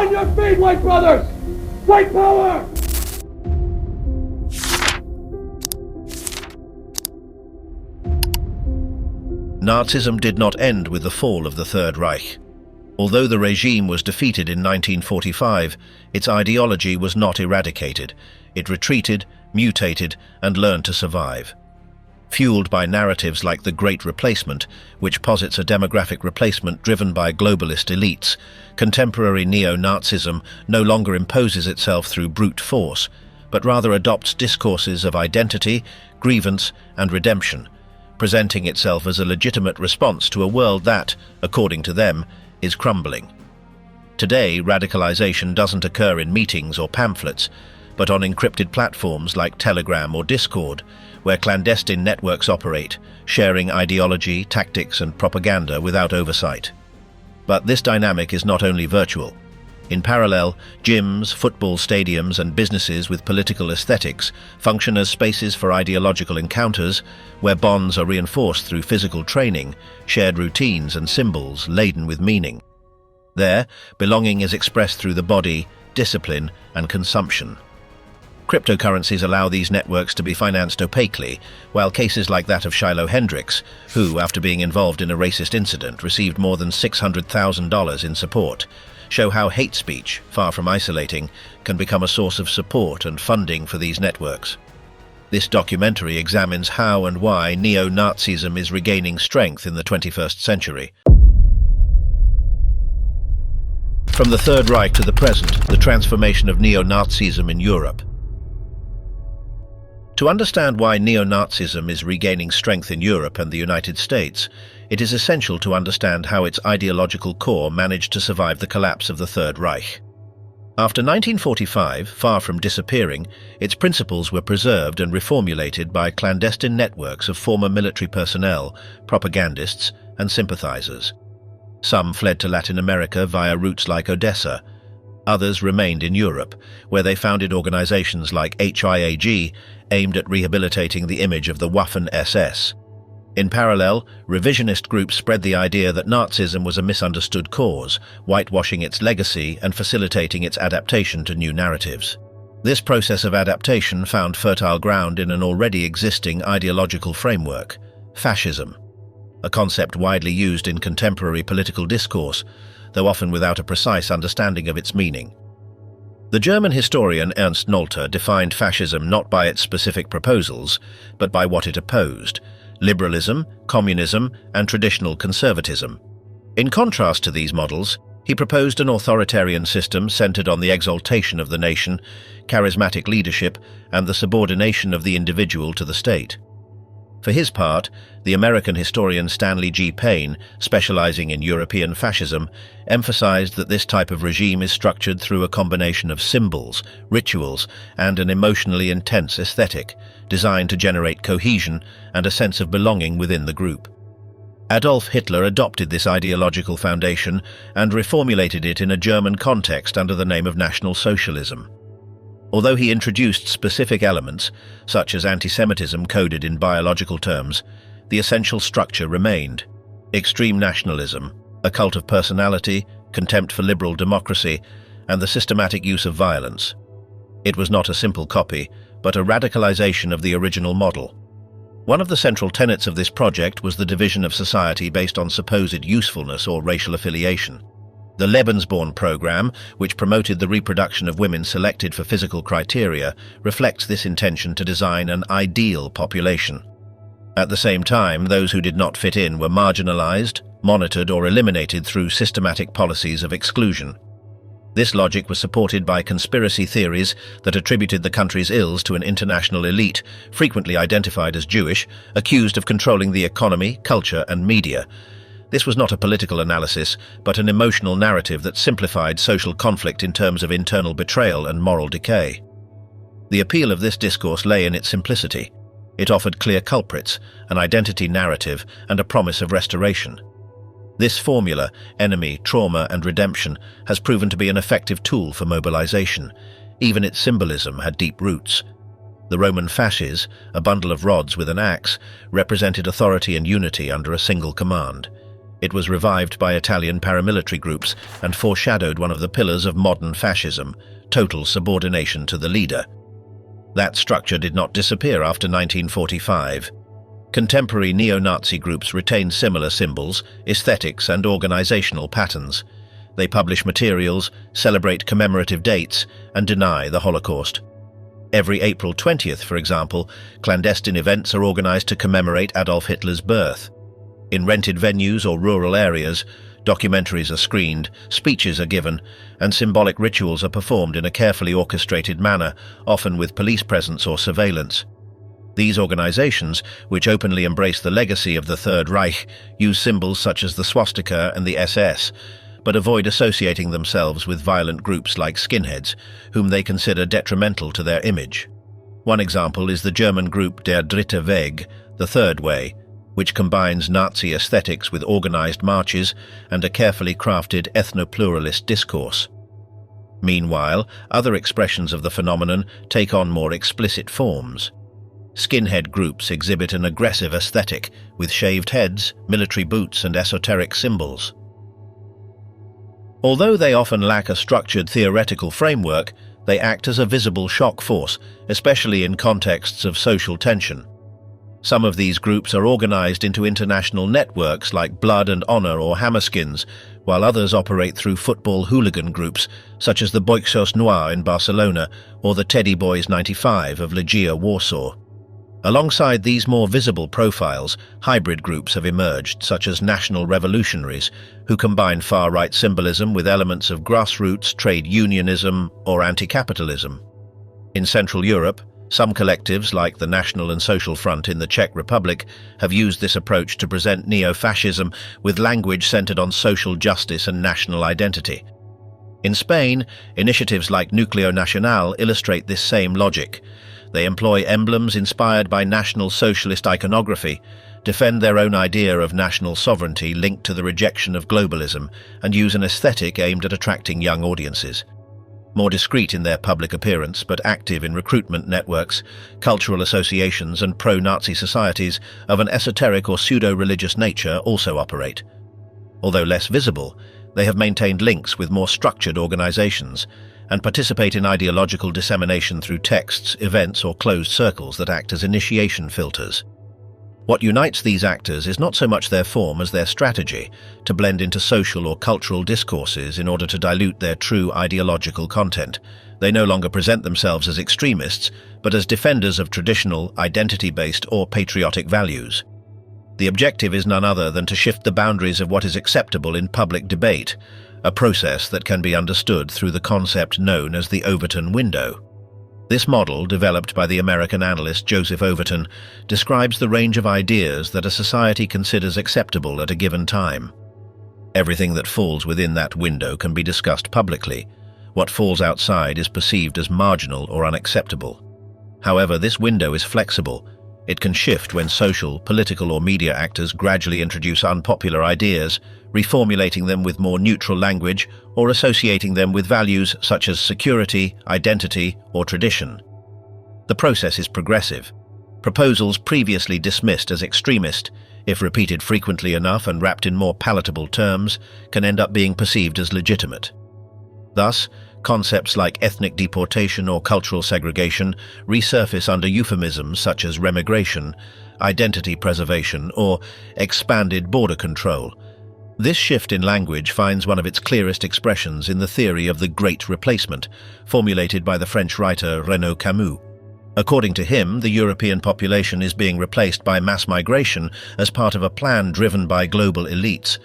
On your feet, white brothers! White power! Nazism did not end with the fall of the Third Reich. Although the regime was defeated in 1945, its ideology was not eradicated. It retreated, mutated, and learned to survive. Fueled by narratives like the Great Replacement, which posits a demographic replacement driven by globalist elites, contemporary neo-Nazism no longer imposes itself through brute force, but rather adopts discourses of identity, grievance, and redemption, presenting itself as a legitimate response to a world that, according to them, is crumbling. Today, radicalization doesn't occur in meetings or pamphlets, but on encrypted platforms like Telegram or Discord, where clandestine networks operate, sharing ideology, tactics, and propaganda without oversight. But this dynamic is not only virtual. In parallel, gyms, football stadiums, and businesses with political aesthetics function as spaces for ideological encounters, where bonds are reinforced through physical training, shared routines, and symbols laden with meaning. There, belonging is expressed through the body, discipline, and consumption. Cryptocurrencies allow these networks to be financed opaquely, while cases like that of Shiloh Hendricks, who, after being involved in a racist incident, received more than $600,000 in support, show how hate speech, far from isolating, can become a source of support and funding for these networks. This documentary examines how and why neo-Nazism is regaining strength in the 21st century. From the Third Reich to the present, the transformation of neo-Nazism in Europe. To understand why neo-Nazism is regaining strength in Europe and the United States, it is essential to understand how its ideological core managed to survive the collapse of the Third Reich. After 1945, far from disappearing, its principles were preserved and reformulated by clandestine networks of former military personnel, propagandists, and sympathizers. Some fled to Latin America via routes like Odessa. Others remained in Europe, where they founded organizations like HIAG, aimed at rehabilitating the image of the Waffen-SS. In parallel, revisionist groups spread the idea that Nazism was a misunderstood cause, whitewashing its legacy and facilitating its adaptation to new narratives. This process of adaptation found fertile ground in an already existing ideological framework, fascism, a concept widely used in contemporary political discourse, though often without a precise understanding of its meaning. The German historian Ernst Nolte defined fascism not by its specific proposals, but by what it opposed: liberalism, communism, and traditional conservatism. In contrast to these models, he proposed an authoritarian system centered on the exaltation of the nation, charismatic leadership, and the subordination of the individual to the state. For his part, the American historian Stanley G. Payne, specializing in European fascism, emphasized that this type of regime is structured through a combination of symbols, rituals, and an emotionally intense aesthetic, designed to generate cohesion and a sense of belonging within the group. Adolf Hitler adopted this ideological foundation and reformulated it in a German context under the name of National Socialism. Although he introduced specific elements, such as anti-Semitism coded in biological terms, the essential structure remained: extreme nationalism, a cult of personality, contempt for liberal democracy, and the systematic use of violence. It was not a simple copy, but a radicalization of the original model. One of the central tenets of this project was the division of society based on supposed usefulness or racial affiliation. The Lebensborn program, which promoted the reproduction of women selected for physical criteria, reflects this intention to design an ideal population. At the same time, those who did not fit in were marginalized, monitored, or eliminated through systematic policies of exclusion. This logic was supported by conspiracy theories that attributed the country's ills to an international elite, frequently identified as Jewish, accused of controlling the economy, culture, and media. This was not a political analysis, but an emotional narrative that simplified social conflict in terms of internal betrayal and moral decay. The appeal of this discourse lay in its simplicity. It offered clear culprits, an identity narrative, and a promise of restoration. This formula, enemy, trauma, and redemption, has proven to be an effective tool for mobilization. Even its symbolism had deep roots. The Roman fasces, a bundle of rods with an axe, represented authority and unity under a single command. It was revived by Italian paramilitary groups and foreshadowed one of the pillars of modern fascism, total subordination to the leader. That structure did not disappear after 1945. Contemporary neo-Nazi groups retain similar symbols, aesthetics, and organizational patterns. They publish materials, celebrate commemorative dates, and deny the Holocaust. Every April 20th, for example, clandestine events are organized to commemorate Adolf Hitler's birth. In rented venues or rural areas, documentaries are screened, speeches are given, and symbolic rituals are performed in a carefully orchestrated manner, often with police presence or surveillance. These organizations, which openly embrace the legacy of the Third Reich, use symbols such as the swastika and the SS, but avoid associating themselves with violent groups like skinheads, whom they consider detrimental to their image. One example is the German group Der Dritte Weg, the Third Way, which combines Nazi aesthetics with organized marches and a carefully crafted ethno-pluralist discourse. Meanwhile, other expressions of the phenomenon take on more explicit forms. Skinhead groups exhibit an aggressive aesthetic, with shaved heads, military boots, and esoteric symbols. Although they often lack a structured theoretical framework, they act as a visible shock force, especially in contexts of social tension. Some of these groups are organized into international networks like Blood and Honor or Hammerskins, while others operate through football hooligan groups, such as the Boixos Noirs in Barcelona or the Teddy Boys 95 of Legia Warsaw. Alongside these more visible profiles, hybrid groups have emerged, such as National Revolutionaries, who combine far-right symbolism with elements of grassroots trade unionism or anti-capitalism. In Central Europe, some collectives, like the National and Social Front in the Czech Republic, have used this approach to present neo-fascism with language centered on social justice and national identity. In Spain, initiatives like Núcleo Nacional illustrate this same logic. They employ emblems inspired by National Socialist iconography, defend their own idea of national sovereignty linked to the rejection of globalism, and use an aesthetic aimed at attracting young audiences. More discreet in their public appearance but active in recruitment networks, cultural associations and pro-Nazi societies of an esoteric or pseudo-religious nature also operate. Although less visible, they have maintained links with more structured organizations and participate in ideological dissemination through texts, events, or closed circles that act as initiation filters. What unites these actors is not so much their form as their strategy to blend into social or cultural discourses in order to dilute their true ideological content. They no longer present themselves as extremists, but as defenders of traditional, identity-based or patriotic values. The objective is none other than to shift the boundaries of what is acceptable in public debate, a process that can be understood through the concept known as the Overton window. This model, developed by the American analyst Joseph Overton, describes the range of ideas that a society considers acceptable at a given time. Everything that falls within that window can be discussed publicly. What falls outside is perceived as marginal or unacceptable. However, this window is flexible. It can shift when social, political, or media actors gradually introduce unpopular ideas, reformulating them with more neutral language or associating them with values such as security, identity, or tradition. The process is progressive. Proposals previously dismissed as extremist, if repeated frequently enough and wrapped in more palatable terms, can end up being perceived as legitimate. Thus, concepts like ethnic deportation or cultural segregation resurface under euphemisms such as remigration, identity preservation, or expanded border control. This shift in language finds one of its clearest expressions in the theory of the Great Replacement, formulated by the French writer Renaud Camus. According to him, the European population is being replaced by mass migration as part of a plan driven by global elites.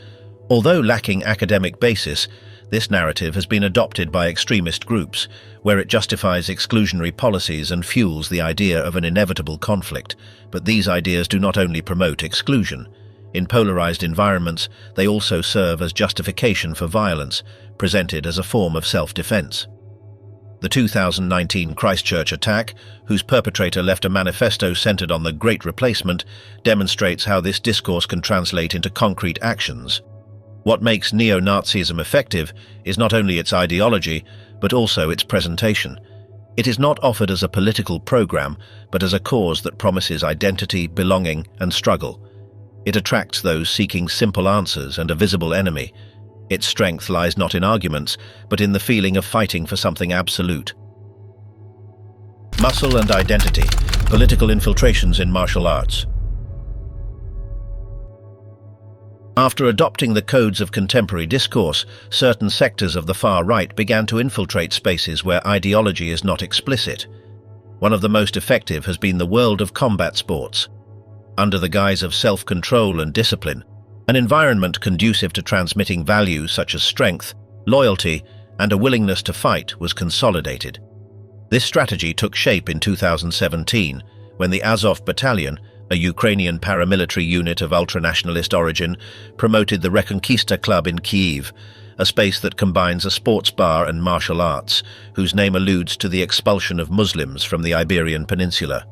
Although lacking academic basis, this narrative has been adopted by extremist groups, where it justifies exclusionary policies and fuels the idea of an inevitable conflict. But these ideas do not only promote exclusion. In polarized environments, they also serve as justification for violence, presented as a form of self-defense. The 2019 Christchurch attack, whose perpetrator left a manifesto centered on the Great Replacement, demonstrates how this discourse can translate into concrete actions. What makes neo-Nazism effective is not only its ideology, but also its presentation. It is not offered as a political program, but as a cause that promises identity, belonging, and struggle. It attracts those seeking simple answers and a visible enemy. Its strength lies not in arguments, but in the feeling of fighting for something absolute. Muscle and identity, political infiltrations in martial arts. After adopting the codes of contemporary discourse, certain sectors of the far right began to infiltrate spaces where ideology is not explicit. One of the most effective has been the world of combat sports. Under the guise of self-control and discipline, an environment conducive to transmitting values such as strength, loyalty, and a willingness to fight was consolidated. This strategy took shape in 2017, when the Azov Battalion, a Ukrainian paramilitary unit of ultranationalist origin, promoted the Reconquista Club in Kyiv, a space that combines a sports bar and martial arts, whose name alludes to the expulsion of Muslims from the Iberian Peninsula.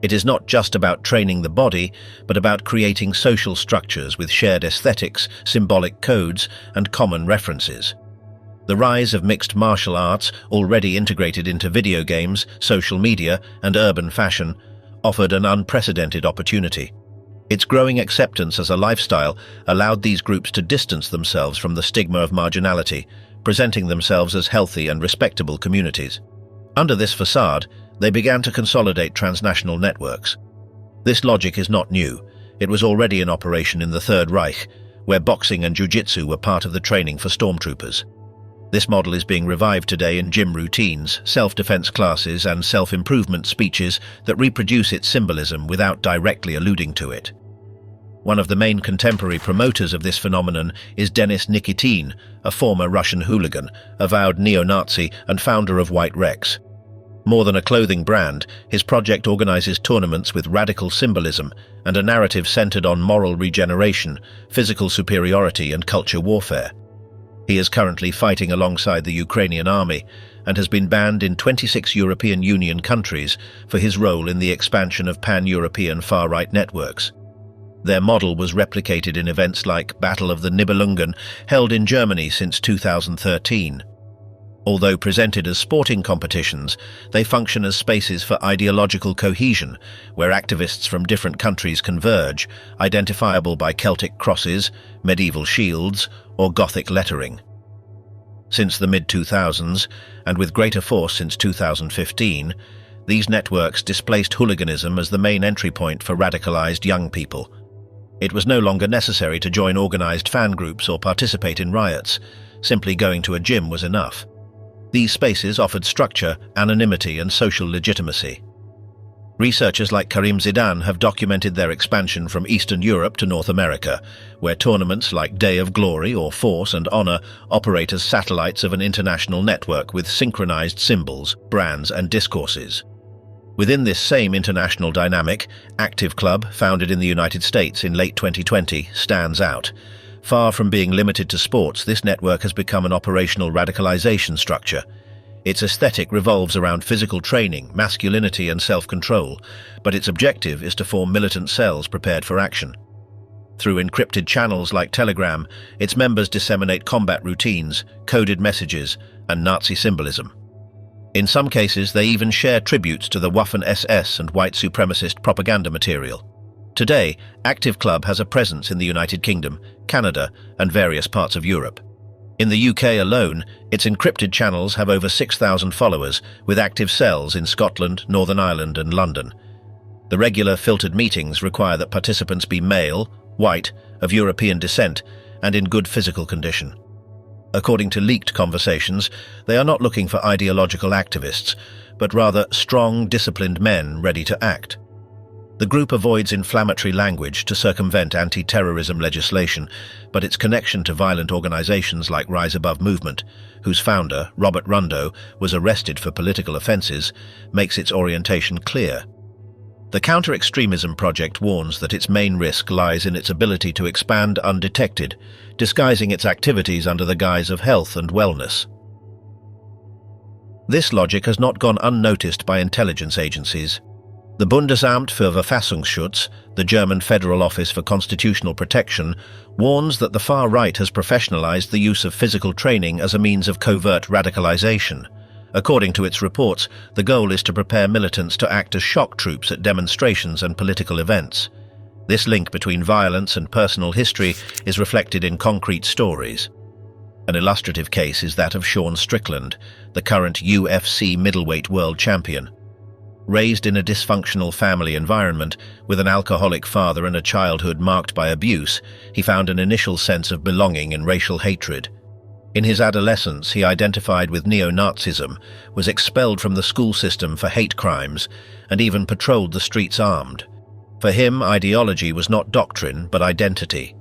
It is not just about training the body, but about creating social structures with shared aesthetics, symbolic codes, and common references. The rise of mixed martial arts, already integrated into video games, social media, and urban fashion, offered an unprecedented opportunity. Its growing acceptance as a lifestyle allowed these groups to distance themselves from the stigma of marginality, presenting themselves as healthy and respectable communities. Under this facade, they began to consolidate transnational networks. This logic is not new. It was already in operation in the Third Reich, where boxing and jiu-jitsu were part of the training for stormtroopers. This model is being revived today in gym routines, self-defense classes, and self-improvement speeches that reproduce its symbolism without directly alluding to it. One of the main contemporary promoters of this phenomenon is Denis Nikitin, a former Russian hooligan, avowed neo-Nazi, and founder of White Rex. More than a clothing brand, his project organizes tournaments with radical symbolism and a narrative centered on moral regeneration, physical superiority, and culture warfare. He is currently fighting alongside the Ukrainian army and has been banned in 26 European Union countries for his role in the expansion of pan-European far-right networks. Their model was replicated in events like Battle of the Nibelungen, held in Germany since 2013. Although presented as sporting competitions, they function as spaces for ideological cohesion, where activists from different countries converge, identifiable by Celtic crosses, medieval shields, or Gothic lettering. Since the mid-2000s, and with greater force since 2015, these networks displaced hooliganism as the main entry point for radicalized young people. It was no longer necessary to join organized fan groups or participate in riots. Simply going to a gym was enough. These spaces offered structure, anonymity, and social legitimacy. Researchers like Karim Zidan have documented their expansion from Eastern Europe to North America, where tournaments like Day of Glory or Force and Honor operate as satellites of an international network with synchronized symbols, brands, and discourses. Within this same international dynamic, Active Club, founded in the United States in late 2020, stands out. Far from being limited to sports, this network has become an operational radicalization structure. Its aesthetic revolves around physical training, masculinity, and self-control, but its objective is to form militant cells prepared for action. Through encrypted channels like Telegram, its members disseminate combat routines, coded messages, and Nazi symbolism. In some cases, they even share tributes to the Waffen-SS and white supremacist propaganda material. Today, Active Club has a presence in the United Kingdom, Canada, and various parts of Europe. In the UK alone, its encrypted channels have over 6,000 followers, with active cells in Scotland, Northern Ireland, and London. The regular filtered meetings require that participants be male, white, of European descent, and in good physical condition. According to leaked conversations, they are not looking for ideological activists, but rather strong, disciplined men ready to act. The group avoids inflammatory language to circumvent anti-terrorism legislation, but its connection to violent organizations like Rise Above Movement, whose founder, Robert Rundo, was arrested for political offenses, makes its orientation clear. The Counter-Extremism Project warns that its main risk lies in its ability to expand undetected, disguising its activities under the guise of health and wellness. This logic has not gone unnoticed by intelligence agencies. The Bundesamt für Verfassungsschutz, the German Federal Office for Constitutional Protection, warns that the far right has professionalized the use of physical training as a means of covert radicalization. According to its reports, the goal is to prepare militants to act as shock troops at demonstrations and political events. This link between violence and personal history is reflected in concrete stories. An illustrative case is that of Sean Strickland, the current UFC middleweight world champion. Raised in a dysfunctional family environment, with an alcoholic father and a childhood marked by abuse, he found an initial sense of belonging in racial hatred. In his adolescence, he identified with Neo-Nazism, was expelled from the school system for hate crimes, and even patrolled the streets armed. For him, ideology was not doctrine, but identity.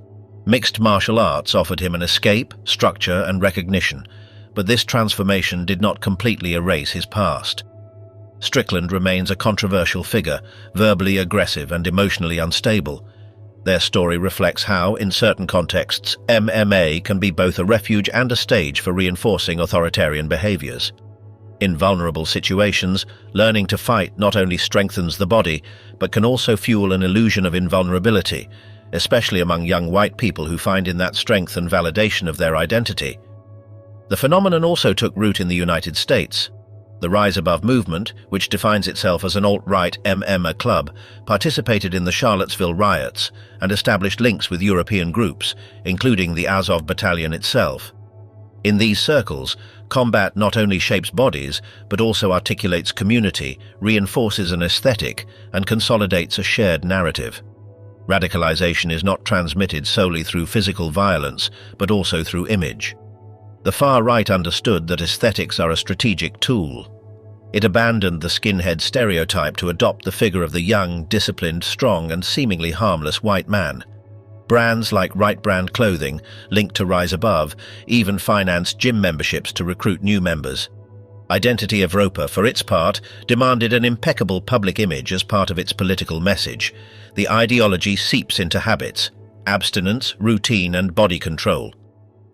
Mixed martial arts offered him an escape, structure, and recognition, but this transformation did not completely erase his past. Strickland remains a controversial figure, verbally aggressive and emotionally unstable. Their story reflects how, in certain contexts, MMA can be both a refuge and a stage for reinforcing authoritarian behaviors. In vulnerable situations, learning to fight not only strengthens the body, but can also fuel an illusion of invulnerability, especially among young white people who find in that strength and validation of their identity. The phenomenon also took root in the United States. The Rise Above movement, which defines itself as an alt-right MMA club, participated in the Charlottesville riots and established links with European groups, including the Azov Battalion itself. In these circles, combat not only shapes bodies, but also articulates community, reinforces an aesthetic, and consolidates a shared narrative. Radicalization is not transmitted solely through physical violence, but also through image. The far right understood that aesthetics are a strategic tool. It abandoned the skinhead stereotype to adopt the figure of the young, disciplined, strong, and seemingly harmless white man. Brands like Right Brand Clothing, linked to Rise Above, even financed gym memberships to recruit new members. Identity Evropa, for its part, demanded an impeccable public image as part of its political message. The ideology seeps into habits: abstinence, routine, and body control.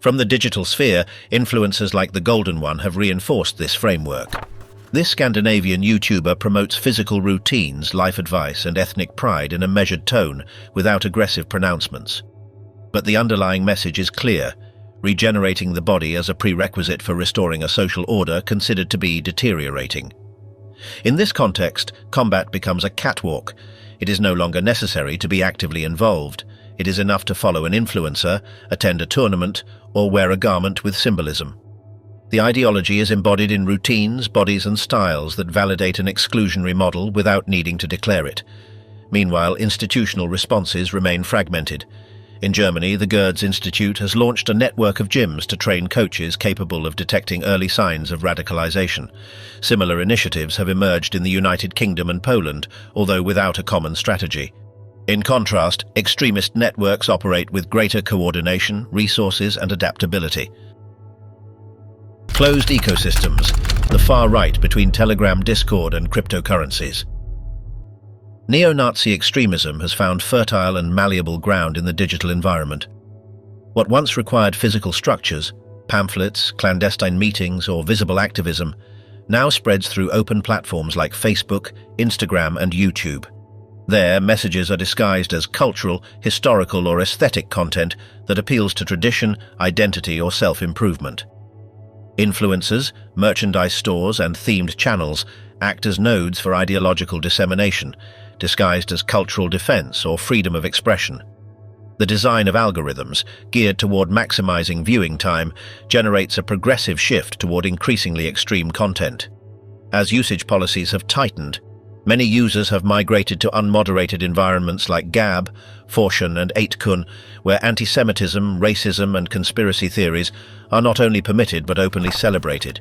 From the digital sphere, influencers like the Golden One have reinforced this framework. This Scandinavian YouTuber promotes physical routines, life advice, and ethnic pride in a measured tone, without aggressive pronouncements. But the underlying message is clear: regenerating the body as a prerequisite for restoring a social order considered to be deteriorating. In this context, combat becomes a catwalk. It is no longer necessary to be actively involved. It is enough to follow an influencer, attend a tournament, or wear a garment with symbolism. The ideology is embodied in routines, bodies, and styles that validate an exclusionary model without needing to declare it. Meanwhile, institutional responses remain fragmented. In Germany, the Goethe Institute has launched a network of gyms to train coaches capable of detecting early signs of radicalization. Similar initiatives have emerged in the United Kingdom and Poland, although without a common strategy. In contrast, extremist networks operate with greater coordination, resources, and adaptability. Closed ecosystems, the far right between Telegram, Discord, and cryptocurrencies. Neo-Nazi extremism has found fertile and malleable ground in the digital environment. What once required physical structures, pamphlets, clandestine meetings, or visible activism, now spreads through open platforms like Facebook, Instagram, and YouTube. There, messages are disguised as cultural, historical, or aesthetic content that appeals to tradition, identity, or self-improvement. Influencers, merchandise stores, and themed channels act as nodes for ideological dissemination, disguised as cultural defense or freedom of expression. The design of algorithms, geared toward maximizing viewing time, generates a progressive shift toward increasingly extreme content. As usage policies have tightened, many users have migrated to unmoderated environments like Gab, Fortune, and 8kun, where anti-Semitism, racism, and conspiracy theories are not only permitted but openly celebrated.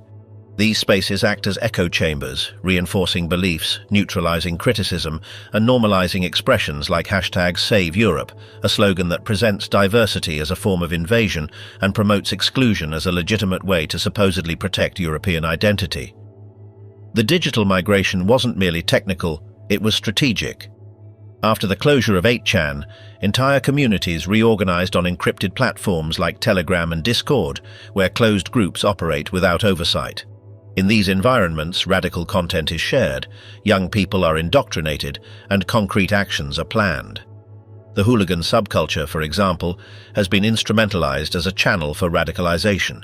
These spaces act as echo chambers, reinforcing beliefs, neutralizing criticism, and normalizing expressions like #SaveEurope, a slogan that presents diversity as a form of invasion and promotes exclusion as a legitimate way to supposedly protect European identity. The digital migration wasn't merely technical, it was strategic. After the closure of 8chan, entire communities reorganized on encrypted platforms like Telegram and Discord, where closed groups operate without oversight. In these environments, radical content is shared, young people are indoctrinated, and concrete actions are planned. The hooligan subculture, for example, has been instrumentalized as a channel for radicalization.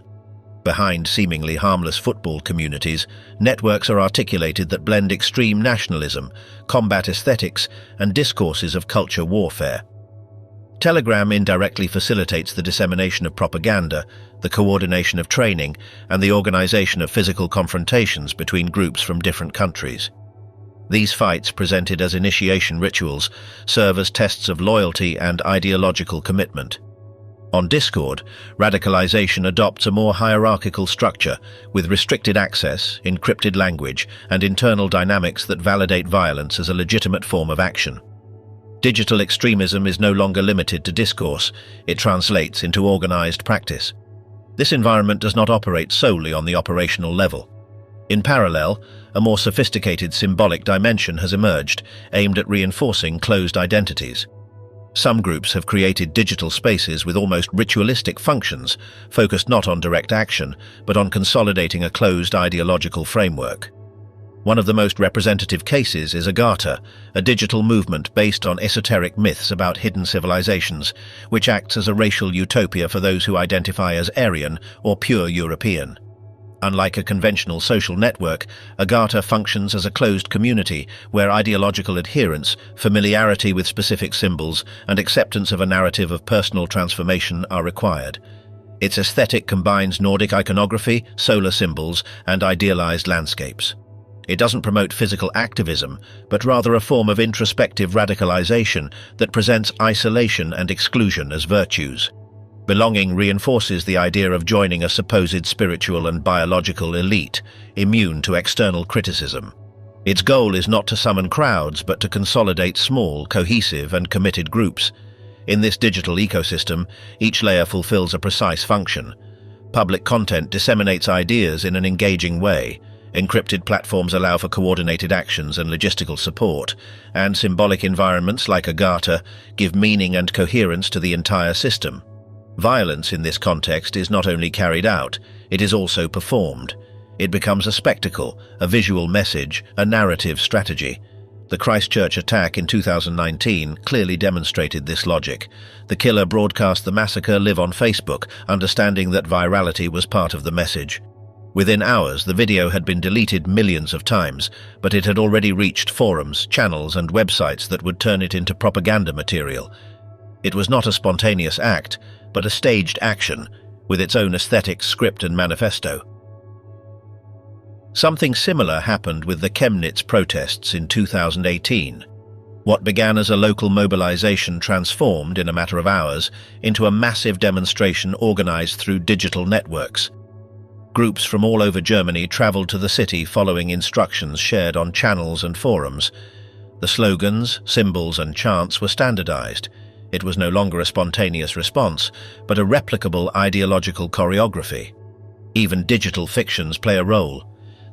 Behind seemingly harmless football communities, networks are articulated that blend extreme nationalism, combat aesthetics, and discourses of culture warfare. Telegram indirectly facilitates the dissemination of propaganda, the coordination of training, and the organization of physical confrontations between groups from different countries. These fights, presented as initiation rituals, serve as tests of loyalty and ideological commitment. On Discord, radicalization adopts a more hierarchical structure, with restricted access, encrypted language, and internal dynamics that validate violence as a legitimate form of action. Digital extremism is no longer limited to discourse, it translates into organized practice. This environment does not operate solely on the operational level. In parallel, a more sophisticated symbolic dimension has emerged, aimed at reinforcing closed identities. Some groups have created digital spaces with almost ritualistic functions, focused not on direct action, but on consolidating a closed ideological framework. One of the most representative cases is Agartha, a digital movement based on esoteric myths about hidden civilizations, which acts as a racial utopia for those who identify as Aryan or pure European. Unlike a conventional social network, Agartha functions as a closed community where ideological adherence, familiarity with specific symbols, and acceptance of a narrative of personal transformation are required. Its aesthetic combines Nordic iconography, solar symbols, and idealized landscapes. It doesn't promote physical activism, but rather a form of introspective radicalization that presents isolation and exclusion as virtues. Belonging reinforces the idea of joining a supposed spiritual and biological elite, immune to external criticism. Its goal is not to summon crowds, but to consolidate small, cohesive, and committed groups. In this digital ecosystem, each layer fulfills a precise function. Public content disseminates ideas in an engaging way. Encrypted platforms allow for coordinated actions and logistical support, and symbolic environments like Agartha give meaning and coherence to the entire system. Violence in this context is not only carried out, it is also performed. It becomes a spectacle, a visual message, a narrative strategy. The Christchurch attack in 2019 clearly demonstrated this logic. The killer broadcast the massacre live on Facebook, understanding that virality was part of the message. Within hours, the video had been deleted millions of times, but it had already reached forums, channels, and websites that would turn it into propaganda material. It was not a spontaneous act, but a staged action, with its own aesthetic, script, and manifesto. Something similar happened with the Chemnitz protests in 2018. What began as a local mobilization transformed, in a matter of hours, into a massive demonstration organized through digital networks. Groups from all over Germany traveled to the city following instructions shared on channels and forums. The slogans, symbols, and chants were standardized. It was no longer a spontaneous response, but a replicable ideological choreography. Even digital fictions play a role.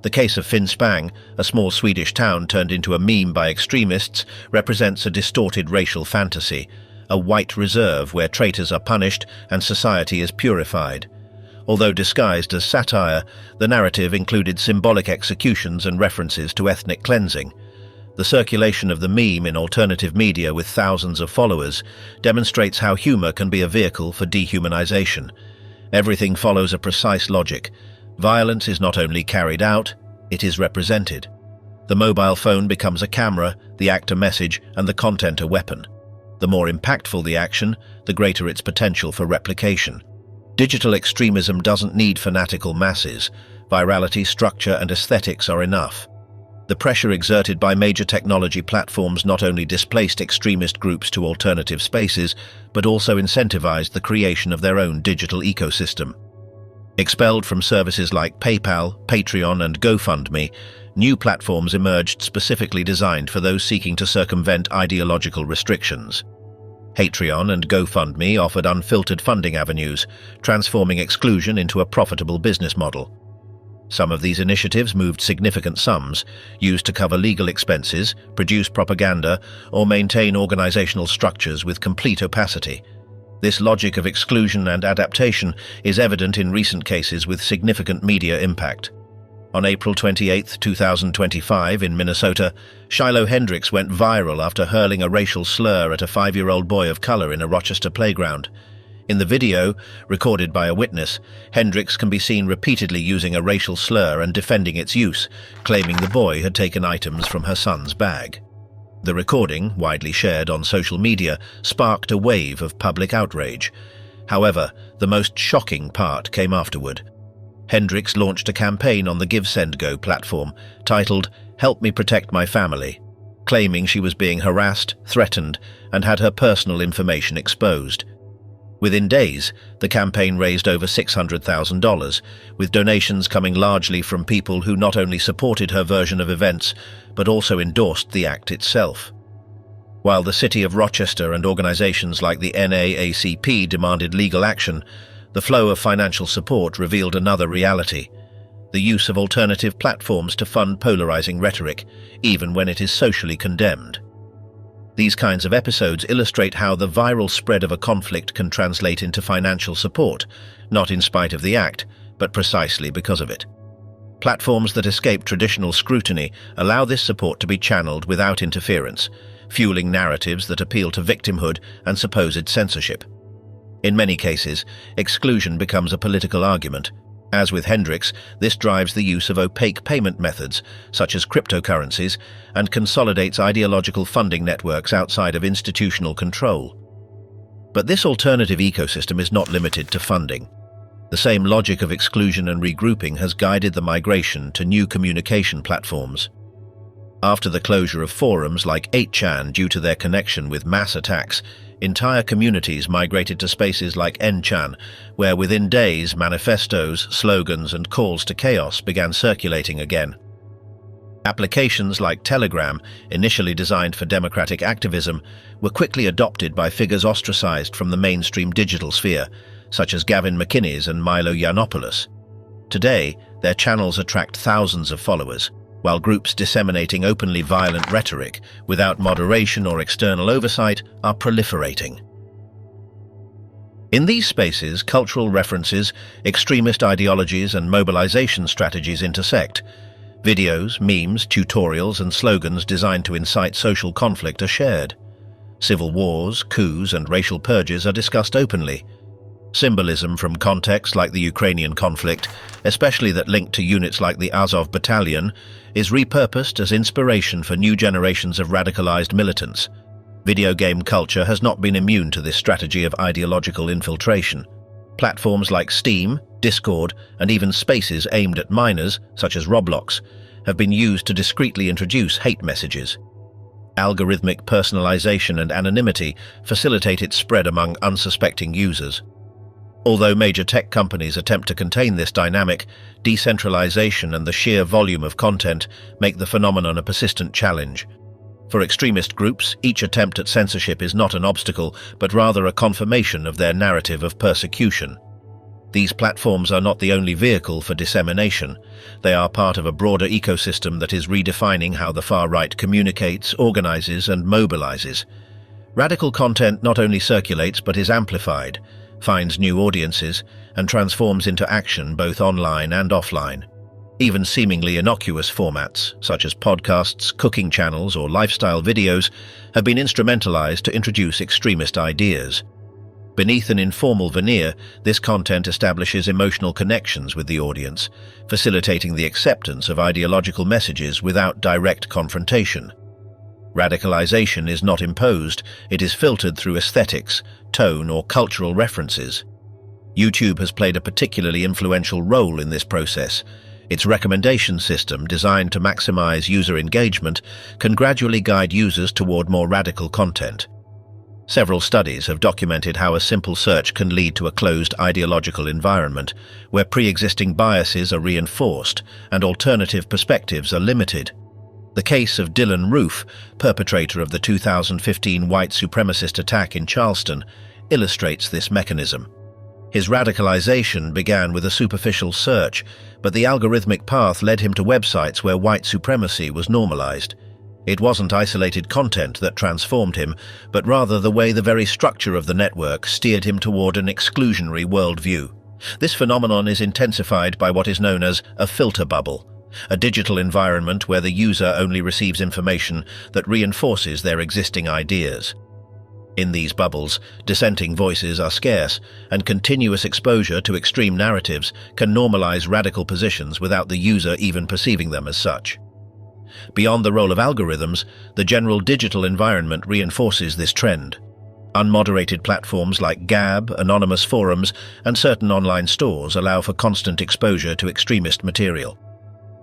The case of Finspång, a small Swedish town turned into a meme by extremists, represents a distorted racial fantasy, a white reserve where traitors are punished and society is purified. Although disguised as satire, the narrative included symbolic executions and references to ethnic cleansing. The circulation of the meme in alternative media with thousands of followers demonstrates how humor can be a vehicle for dehumanization. Everything follows a precise logic. Violence is not only carried out, it is represented. The mobile phone becomes a camera, the act a message, and the content a weapon. The more impactful the action, the greater its potential for replication. Digital extremism doesn't need fanatical masses. Virality, structure, and aesthetics are enough. The pressure exerted by major technology platforms not only displaced extremist groups to alternative spaces, but also incentivized the creation of their own digital ecosystem. Expelled from services like PayPal, Patreon, and GoFundMe, new platforms emerged specifically designed for those seeking to circumvent ideological restrictions. Patreon and GoFundMe offered unfiltered funding avenues, transforming exclusion into a profitable business model. Some of these initiatives moved significant sums, used to cover legal expenses, produce propaganda, or maintain organizational structures with complete opacity. This logic of exclusion and adaptation is evident in recent cases with significant media impact. On April 28, 2025, in Minnesota, Shiloh Hendricks went viral after hurling a racial slur at a 5-year-old boy of color in a Rochester playground. In the video, recorded by a witness, Hendricks can be seen repeatedly using a racial slur and defending its use, claiming the boy had taken items from her son's bag. The recording, widely shared on social media, sparked a wave of public outrage. However, the most shocking part came afterward. Hendricks launched a campaign on the GiveSendGo platform titled "Help Me Protect My Family," claiming she was being harassed, threatened, and had her personal information exposed. Within days, the campaign raised over $600,000, with donations coming largely from people who not only supported her version of events, but also endorsed the act itself. While the city of Rochester and organizations like the NAACP demanded legal action, the flow of financial support revealed another reality: the use of alternative platforms to fund polarizing rhetoric, even when it is socially condemned. These kinds of episodes illustrate how the viral spread of a conflict can translate into financial support, not in spite of the act, but precisely because of it. Platforms that escape traditional scrutiny allow this support to be channeled without interference, fueling narratives that appeal to victimhood and supposed censorship. In many cases, exclusion becomes a political argument. As with Hendricks, this drives the use of opaque payment methods, such as cryptocurrencies, and consolidates ideological funding networks outside of institutional control. But this alternative ecosystem is not limited to funding. The same logic of exclusion and regrouping has guided the migration to new communication platforms. After the closure of forums like 8chan due to their connection with mass attacks, entire communities migrated to spaces like N-chan, where within days manifestos, slogans, and calls to chaos began circulating again. Applications like Telegram, initially designed for democratic activism, were quickly adopted by figures ostracized from the mainstream digital sphere, such as Gavin McInnes and Milo Yiannopoulos. Today, their channels attract thousands of followers, while groups disseminating openly violent rhetoric without moderation or external oversight are proliferating. In these spaces, cultural references, extremist ideologies, and mobilization strategies intersect. Videos, memes, tutorials, and slogans designed to incite social conflict are shared. Civil wars, coups, and racial purges are discussed openly. Symbolism from contexts like the Ukrainian conflict, especially that linked to units like the Azov Battalion, is repurposed as inspiration for new generations of radicalized militants. Video game culture has not been immune to this strategy of ideological infiltration. Platforms like Steam, Discord, and even spaces aimed at minors, such as Roblox, have been used to discreetly introduce hate messages. Algorithmic personalization and anonymity facilitate its spread among unsuspecting users. Although major tech companies attempt to contain this dynamic, decentralization and the sheer volume of content make the phenomenon a persistent challenge. For extremist groups, each attempt at censorship is not an obstacle, but rather a confirmation of their narrative of persecution. These platforms are not the only vehicle for dissemination. They are part of a broader ecosystem that is redefining how the far right communicates, organizes, and mobilizes. Radical content not only circulates but is amplified, finds new audiences, and transforms into action both online and offline. Even seemingly innocuous formats, such as podcasts, cooking channels, or lifestyle videos, have been instrumentalized to introduce extremist ideas. Beneath an informal veneer, this content establishes emotional connections with the audience, facilitating the acceptance of ideological messages without direct confrontation. Radicalization is not imposed, it is filtered through aesthetics, tone, or cultural references. YouTube has played a particularly influential role in this process. Its recommendation system, designed to maximize user engagement, can gradually guide users toward more radical content. Several studies have documented how a simple search can lead to a closed ideological environment, where pre-existing biases are reinforced and alternative perspectives are limited. The case of Dylan Roof, perpetrator of the 2015 white supremacist attack in Charleston, illustrates this mechanism. His radicalization began with a superficial search, but the algorithmic path led him to websites where white supremacy was normalized. It wasn't isolated content that transformed him, but rather the way the very structure of the network steered him toward an exclusionary worldview. This phenomenon is intensified by what is known as a filter bubble, a digital environment where the user only receives information that reinforces their existing ideas. In these bubbles, dissenting voices are scarce, and continuous exposure to extreme narratives can normalize radical positions without the user even perceiving them as such. Beyond the role of algorithms, the general digital environment reinforces this trend. Unmoderated platforms like Gab, anonymous forums, and certain online stores allow for constant exposure to extremist material.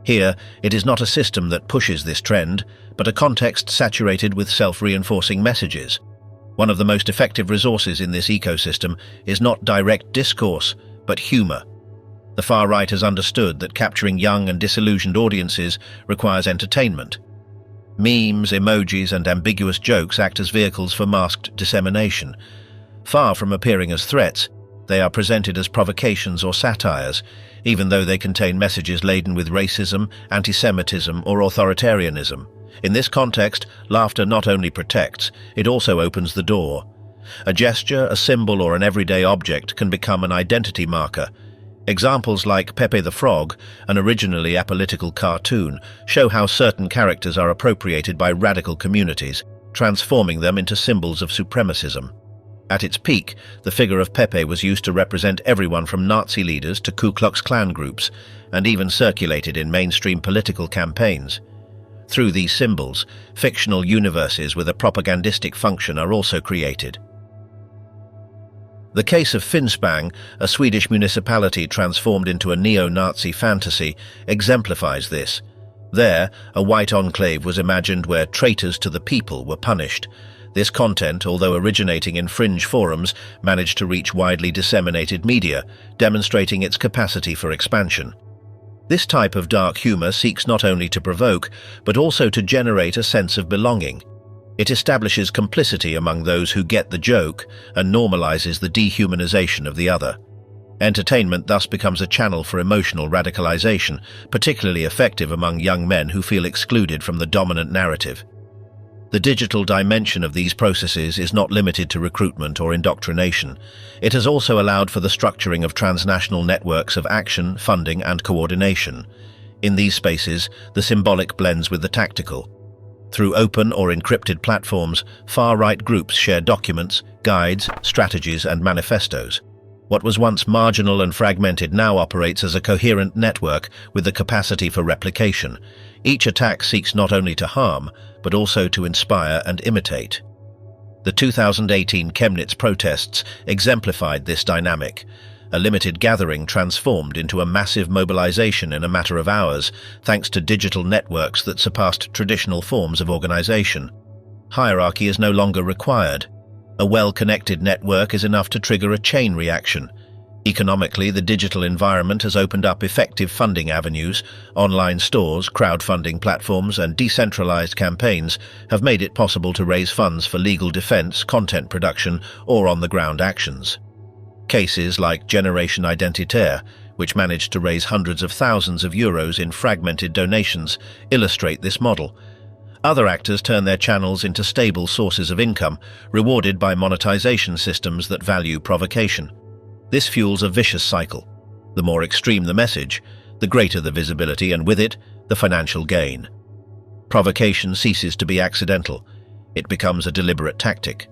Here, it is not a system that pushes this trend, but a context saturated with self-reinforcing messages. One of the most effective resources in this ecosystem is not direct discourse, but humor. The far right has understood that capturing young and disillusioned audiences requires entertainment. Memes, emojis, and ambiguous jokes act as vehicles for masked dissemination. Far from appearing as threats, they are presented as provocations or satires, even though they contain messages laden with racism, anti-Semitism, or authoritarianism. In this context, laughter not only protects, it also opens the door. A gesture, a symbol, or an everyday object can become an identity marker. Examples like Pepe the Frog, an originally apolitical cartoon, show how certain characters are appropriated by radical communities, transforming them into symbols of supremacism. At its peak, the figure of Pepe was used to represent everyone from Nazi leaders to Ku Klux Klan groups, and even circulated in mainstream political campaigns. Through these symbols, fictional universes with a propagandistic function are also created. The case of Finspång, a Swedish municipality transformed into a neo-Nazi fantasy, exemplifies this. There, a white enclave was imagined where traitors to the people were punished. This content, although originating in fringe forums, managed to reach widely disseminated media, demonstrating its capacity for expansion. This type of dark humor seeks not only to provoke, but also to generate a sense of belonging. It establishes complicity among those who get the joke and normalizes the dehumanization of the other. Entertainment thus becomes a channel for emotional radicalization, particularly effective among young men who feel excluded from the dominant narrative. The digital dimension of these processes is not limited to recruitment or indoctrination. It has also allowed for the structuring of transnational networks of action, funding, and coordination. In these spaces, the symbolic blends with the tactical. Through open or encrypted platforms, far-right groups share documents, guides, strategies, and manifestos. What was once marginal and fragmented now operates as a coherent network with the capacity for replication. Each attack seeks not only to harm, but also to inspire and imitate. The 2018 Chemnitz protests exemplified this dynamic. A limited gathering transformed into a massive mobilization in a matter of hours, thanks to digital networks that surpassed traditional forms of organization. Hierarchy is no longer required. A well-connected network is enough to trigger a chain reaction. Economically, the digital environment has opened up effective funding avenues. Online stores, crowdfunding platforms, and decentralized campaigns have made it possible to raise funds for legal defense, content production, or on-the-ground actions. Cases like Generation Identitaire, which managed to raise hundreds of thousands of euros in fragmented donations, illustrate this model. Other actors turn their channels into stable sources of income, rewarded by monetization systems that value provocation. This fuels a vicious cycle. The more extreme the message, the greater the visibility, and with it, the financial gain. Provocation ceases to be accidental. It becomes a deliberate tactic.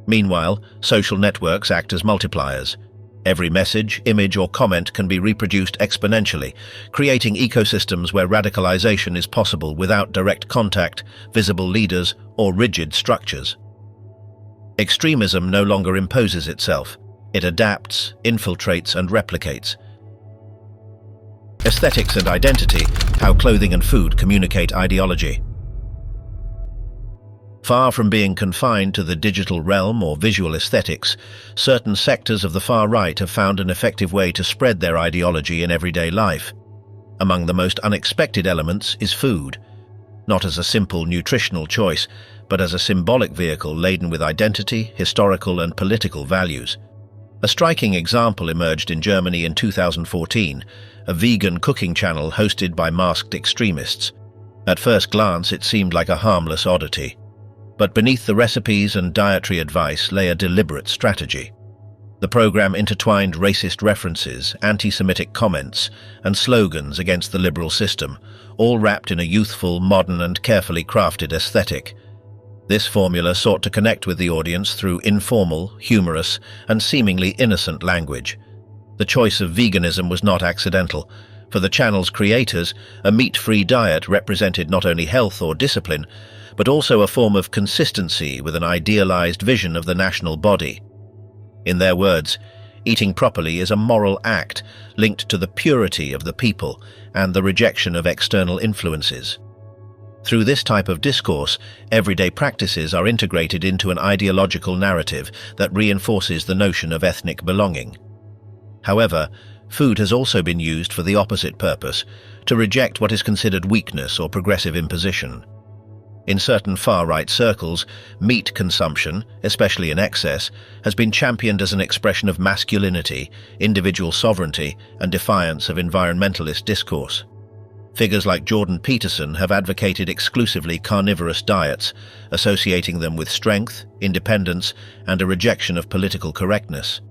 Meanwhile, social networks act as multipliers. Every message, image, or comment can be reproduced exponentially, creating ecosystems where radicalization is possible without direct contact, visible leaders, or rigid structures. Extremism no longer imposes itself. It adapts, infiltrates, and replicates. Aesthetics and identity, how clothing and food communicate ideology. Far from being confined to the digital realm or visual aesthetics, certain sectors of the far right have found an effective way to spread their ideology in everyday life. Among the most unexpected elements is food, not as a simple nutritional choice, but as a symbolic vehicle laden with identity, historical, and political values. A striking example emerged in Germany in 2014, a vegan cooking channel hosted by masked extremists. At first glance, it seemed like a harmless oddity. But beneath the recipes and dietary advice lay a deliberate strategy. The program intertwined racist references, anti-Semitic comments, and slogans against the liberal system, all wrapped in a youthful, modern, and carefully crafted aesthetic. This formula sought to connect with the audience through informal, humorous, and seemingly innocent language. The choice of veganism was not accidental. For the channel's creators, a meat-free diet represented not only health or discipline, but also a form of consistency with an idealized vision of the national body. In their words, eating properly is a moral act linked to the purity of the people and the rejection of external influences. Through this type of discourse, everyday practices are integrated into an ideological narrative that reinforces the notion of ethnic belonging. However, food has also been used for the opposite purpose, to reject what is considered weakness or progressive imposition. In certain far-right circles, meat consumption, especially in excess, has been championed as an expression of masculinity, individual sovereignty, and defiance of environmentalist discourse. Figures like Jordan Peterson have advocated exclusively carnivorous diets, associating them with strength, independence, and a rejection of political correctness.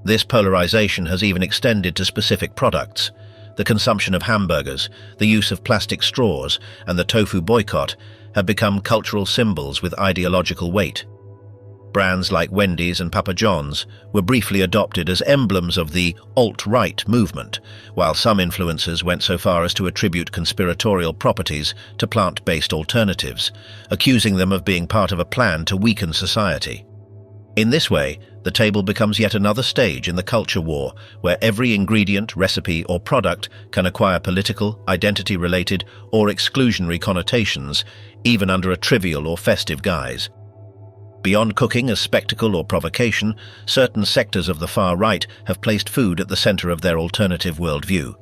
This polarization has even extended to specific products. The consumption of hamburgers, the use of plastic straws, and the tofu boycott have become cultural symbols with ideological weight. Brands like Wendy's and Papa John's were briefly adopted as emblems of the alt-right movement, while some influencers went so far as to attribute conspiratorial properties to plant-based alternatives, accusing them of being part of a plan to weaken society. In this way, the table becomes yet another stage in the culture war, where every ingredient, recipe, or product can acquire political, identity-related, or exclusionary connotations, even under a trivial or festive guise. Beyond cooking as spectacle or provocation, certain sectors of the far right have placed food at the center of their alternative worldview.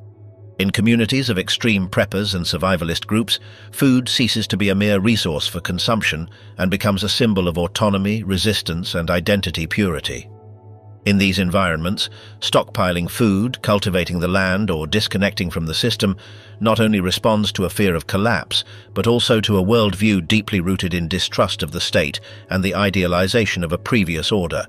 In communities of extreme preppers and survivalist groups, food ceases to be a mere resource for consumption and becomes a symbol of autonomy, resistance, and identity purity. In these environments, stockpiling food, cultivating the land, or disconnecting from the system not only responds to a fear of collapse, but also to a worldview deeply rooted in distrust of the state and the idealization of a previous order.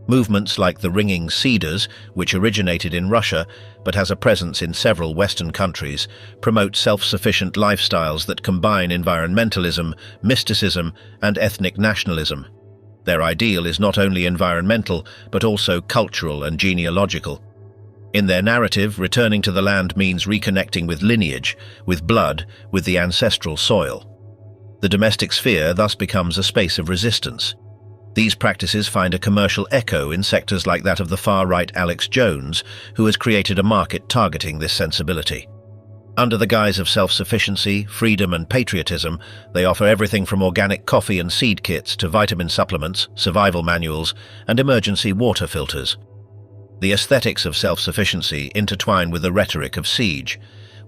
Movements like the Ringing Cedars, which originated in Russia but has a presence in several Western countries, promote self-sufficient lifestyles that combine environmentalism, mysticism, and ethnic nationalism. Their ideal is not only environmental, but also cultural and genealogical. In their narrative, returning to the land means reconnecting with lineage, with blood, with the ancestral soil. The domestic sphere thus becomes a space of resistance. These practices find a commercial echo in sectors like that of the far-right Alex Jones, who has created a market targeting this sensibility. Under the guise of self-sufficiency, freedom, and patriotism, they offer everything from organic coffee and seed kits to vitamin supplements, survival manuals, and emergency water filters. The aesthetics of self-sufficiency intertwine with the rhetoric of siege.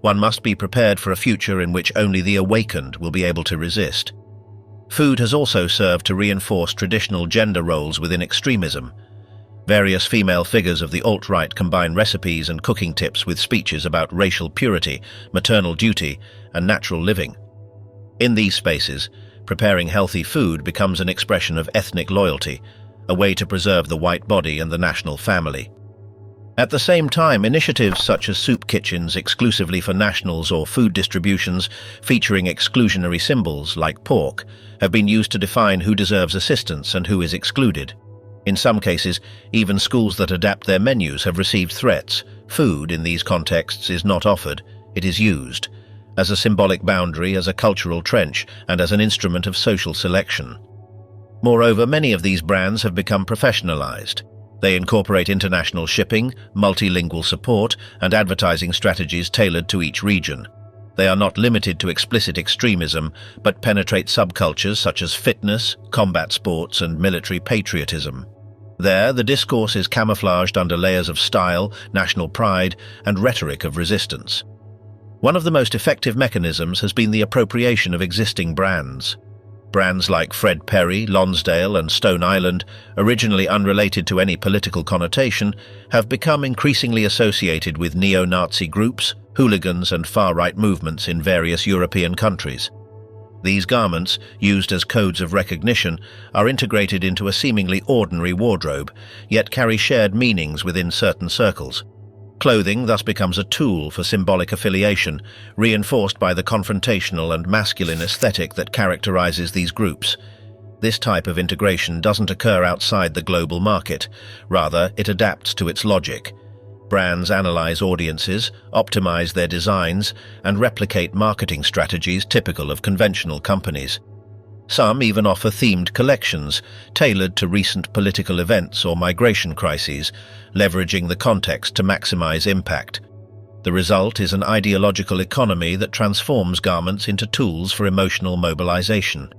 One must be prepared for a future in which only the awakened will be able to resist. Food has also served to reinforce traditional gender roles within extremism. Various female figures of the alt-right combine recipes and cooking tips with speeches about racial purity, maternal duty, and natural living. In these spaces, preparing healthy food becomes an expression of ethnic loyalty, a way to preserve the white body and the national family. At the same time, initiatives such as soup kitchens exclusively for nationals or food distributions featuring exclusionary symbols like pork have been used to define who deserves assistance and who is excluded. In some cases, even schools that adapt their menus have received threats. Food, in these contexts, is not offered, it is used, as a symbolic boundary, as a cultural trench, and as an instrument of social selection. Moreover, many of these brands have become professionalized. They incorporate international shipping, multilingual support, and advertising strategies tailored to each region. They are not limited to explicit extremism, but penetrate subcultures such as fitness, combat sports, and military patriotism. There, the discourse is camouflaged under layers of style, national pride, and rhetoric of resistance. One of the most effective mechanisms has been the appropriation of existing brands. Brands like Fred Perry, Lonsdale, and Stone Island, originally unrelated to any political connotation, have become increasingly associated with neo-Nazi groups, hooligans, and far-right movements in various European countries. These garments, used as codes of recognition, are integrated into a seemingly ordinary wardrobe, yet carry shared meanings within certain circles. Clothing thus becomes a tool for symbolic affiliation, reinforced by the confrontational and masculine aesthetic that characterizes these groups. This type of integration doesn't occur outside the global market. Rather, it adapts to its logic. Brands analyze audiences, optimize their designs, and replicate marketing strategies typical of conventional companies. Some even offer themed collections, tailored to recent political events or migration crises, leveraging the context to maximize impact. The result is an ideological economy that transforms garments into tools for emotional mobilization.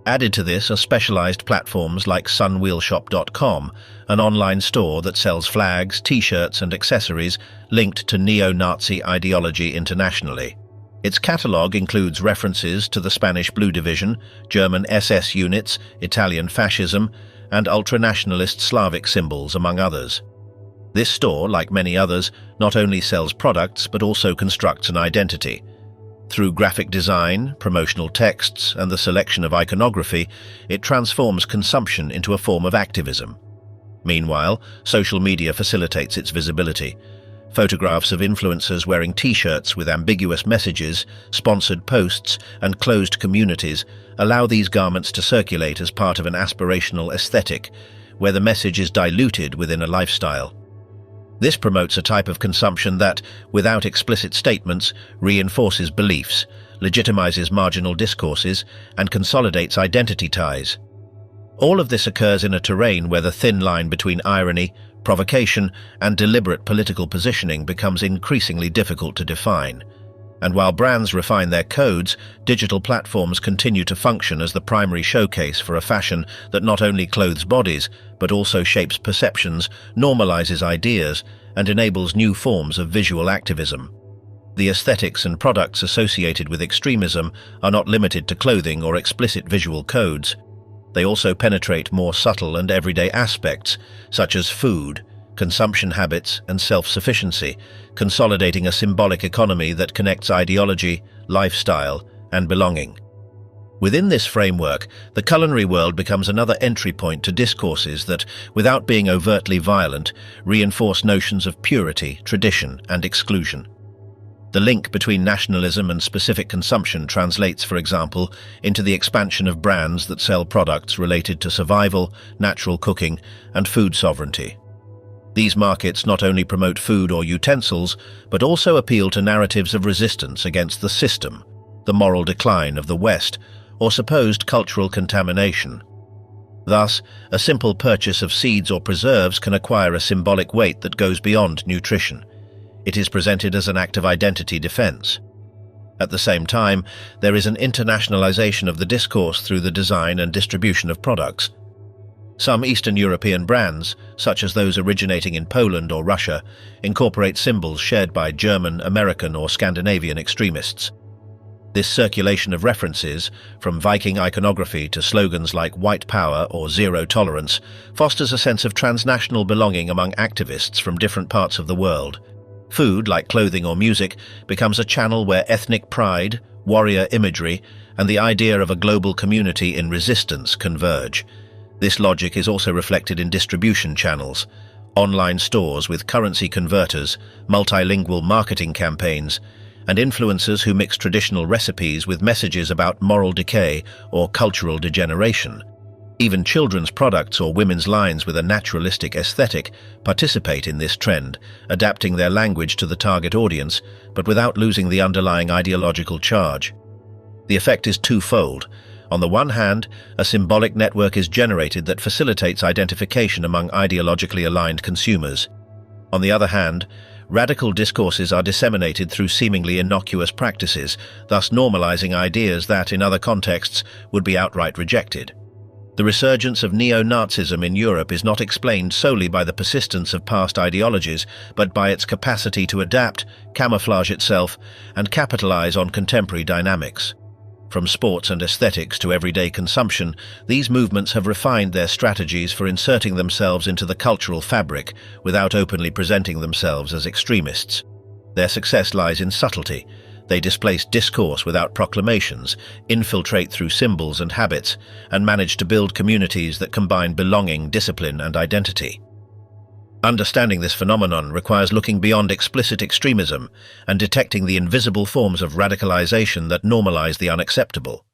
Added to this are specialized platforms like sunwheelshop.com, an online store that sells flags, t-shirts, and accessories linked to neo-Nazi ideology internationally. Its catalog includes references to the Spanish Blue Division, German SS units, Italian fascism, and ultranationalist Slavic symbols, among others. This store, like many others, not only sells products but also constructs an identity. Through graphic design, promotional texts, and the selection of iconography, it transforms consumption into a form of activism. Meanwhile, social media facilitates its visibility. Photographs of influencers wearing t-shirts with ambiguous messages, sponsored posts, and closed communities allow these garments to circulate as part of an aspirational aesthetic, where the message is diluted within a lifestyle. This promotes a type of consumption that, without explicit statements, reinforces beliefs, legitimizes marginal discourses, and consolidates identity ties. All of this occurs in a terrain where the thin line between irony, provocation, and deliberate political positioning becomes increasingly difficult to define. And while brands refine their codes, digital platforms continue to function as the primary showcase for a fashion that not only clothes bodies, but also shapes perceptions, normalizes ideas, and enables new forms of visual activism. The aesthetics and products associated with extremism are not limited to clothing or explicit visual codes. They also penetrate more subtle and everyday aspects, such as food, consumption habits, and self-sufficiency, consolidating a symbolic economy that connects ideology, lifestyle, and belonging. Within this framework, the culinary world becomes another entry point to discourses that, without being overtly violent, reinforce notions of purity, tradition, and exclusion. The link between nationalism and specific consumption translates, for example, into the expansion of brands that sell products related to survival, natural cooking, and food sovereignty. These markets not only promote food or utensils, but also appeal to narratives of resistance against the system, the moral decline of the West, or supposed cultural contamination. Thus, a simple purchase of seeds or preserves can acquire a symbolic weight that goes beyond nutrition. It is presented as an act of identity defense. At the same time, there is an internationalization of the discourse through the design and distribution of products. Some Eastern European brands, such as those originating in Poland or Russia, incorporate symbols shared by German, American, or Scandinavian extremists. This circulation of references, from Viking iconography to slogans like white power or zero tolerance, fosters a sense of transnational belonging among activists from different parts of the world. Food, like clothing or music, becomes a channel where ethnic pride, warrior imagery, and the idea of a global community in resistance converge. This logic is also reflected in distribution channels, online stores with currency converters, multilingual marketing campaigns, and influencers who mix traditional recipes with messages about moral decay or cultural degeneration. Even children's products or women's lines with a naturalistic aesthetic participate in this trend, adapting their language to the target audience, but without losing the underlying ideological charge. The effect is twofold. On the one hand, a symbolic network is generated that facilitates identification among ideologically aligned consumers. On the other hand, radical discourses are disseminated through seemingly innocuous practices, thus normalizing ideas that, in other contexts, would be outright rejected. The resurgence of Neo-Nazism in Europe is not explained solely by the persistence of past ideologies, but by its capacity to adapt, camouflage itself, and capitalize on contemporary dynamics. From sports and aesthetics to everyday consumption, these movements have refined their strategies for inserting themselves into the cultural fabric without openly presenting themselves as extremists. Their success lies in subtlety. They displace discourse without proclamations, infiltrate through symbols and habits, and manage to build communities that combine belonging, discipline, and identity. Understanding this phenomenon requires looking beyond explicit extremism and detecting the invisible forms of radicalization that normalize the unacceptable.